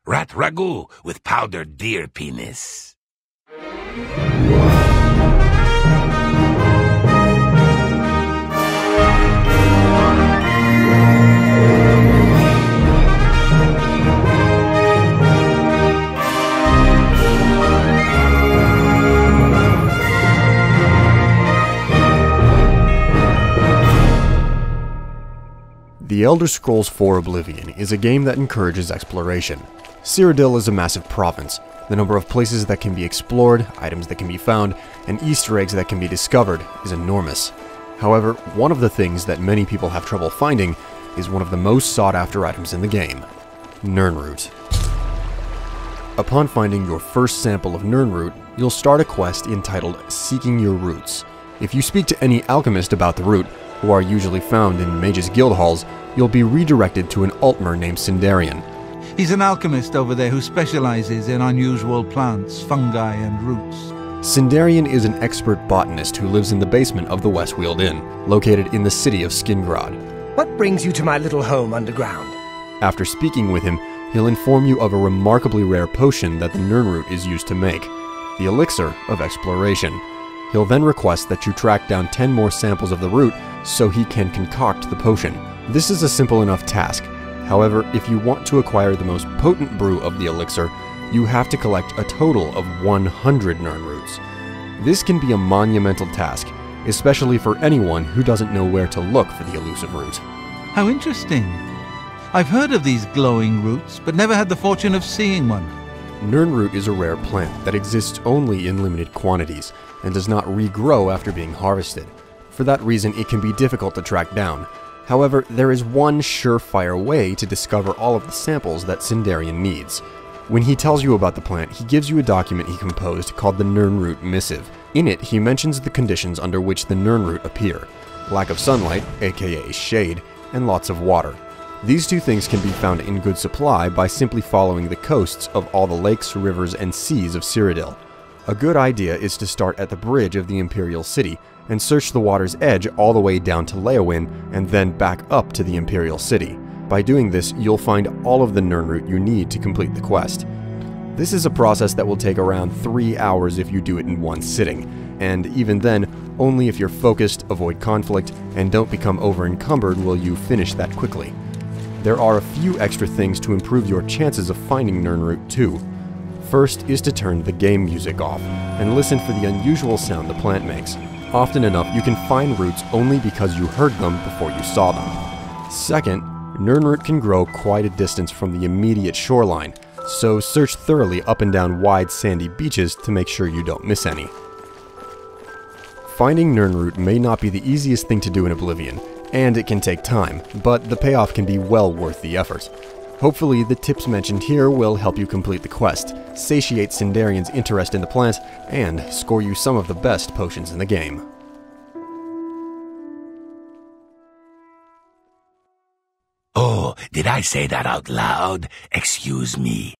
rat ragu with powdered deer penis. The Elder Scrolls IV Oblivion is a game that encourages exploration. Cyrodiil is a massive province. The number of places that can be explored, items that can be found, and Easter eggs that can be discovered is enormous. However, one of the things that many people have trouble finding is one of the most sought-after items in the game: Nirnroot. Upon finding your first sample of Nirnroot, you'll start a quest entitled Seeking Your Roots. If you speak to any alchemist about the root, who are usually found in mages' guild halls, you'll be redirected to an altmer named Sindarian. He's an alchemist over there who specializes in unusual plants, fungi, and roots. Sindarian is an expert botanist who lives in the basement of the Westweald Inn, located in the city of Skingrad. What brings you to my little home underground? After speaking with him, he'll inform you of a remarkably rare potion that the Nirnroot is used to make, the Elixir of Exploration. He'll then request that you track down 10 more samples of the root so he can concoct the potion. This is a simple enough task. However, if you want to acquire the most potent brew of the elixir, you have to collect a total of 100 Nirnroots. This can be a monumental task, especially for anyone who doesn't know where to look for the elusive root. How interesting. I've heard of these glowing roots, but never had the fortune of seeing one. Nirnroot is a rare plant that exists only in limited quantities and does not regrow after being harvested. For that reason, it can be difficult to track down. However, there is one surefire way to discover all of the samples that Sindarian needs. When he tells you about the plant, he gives you a document he composed called the Nirnroot Missive. In it, he mentions the conditions under which the Nirnroot appear: lack of sunlight, aka shade, and lots of water. These two things can be found in good supply by simply following the coasts of all the lakes, rivers, and seas of Cyrodiil. A good idea is to start at the bridge of the Imperial City and search the water's edge all the way down to Leowyn and then back up to the Imperial City. By doing this, you'll find all of the Nirnroot you need to complete the quest. This is a process that will take around 3 hours if you do it in one sitting, and even then, only if you're focused, avoid conflict, and don't become over-encumbered will you finish that quickly. There are a few extra things to improve your chances of finding Nirnroot too. First is to turn the game music off and listen for the unusual sound the plant makes. Often enough, you can find roots only because you heard them before you saw them. Second, Nirnroot can grow quite a distance from the immediate shoreline, so search thoroughly up and down wide sandy beaches to make sure you don't miss any. Finding Nirnroot may not be the easiest thing to do in Oblivion, and it can take time, but the payoff can be well worth the effort. Hopefully, the tips mentioned here will help you complete the quest, satiate Sindarian's interest in the plant, and score you some of the best potions in the game. Oh, did I say that out loud? Excuse me.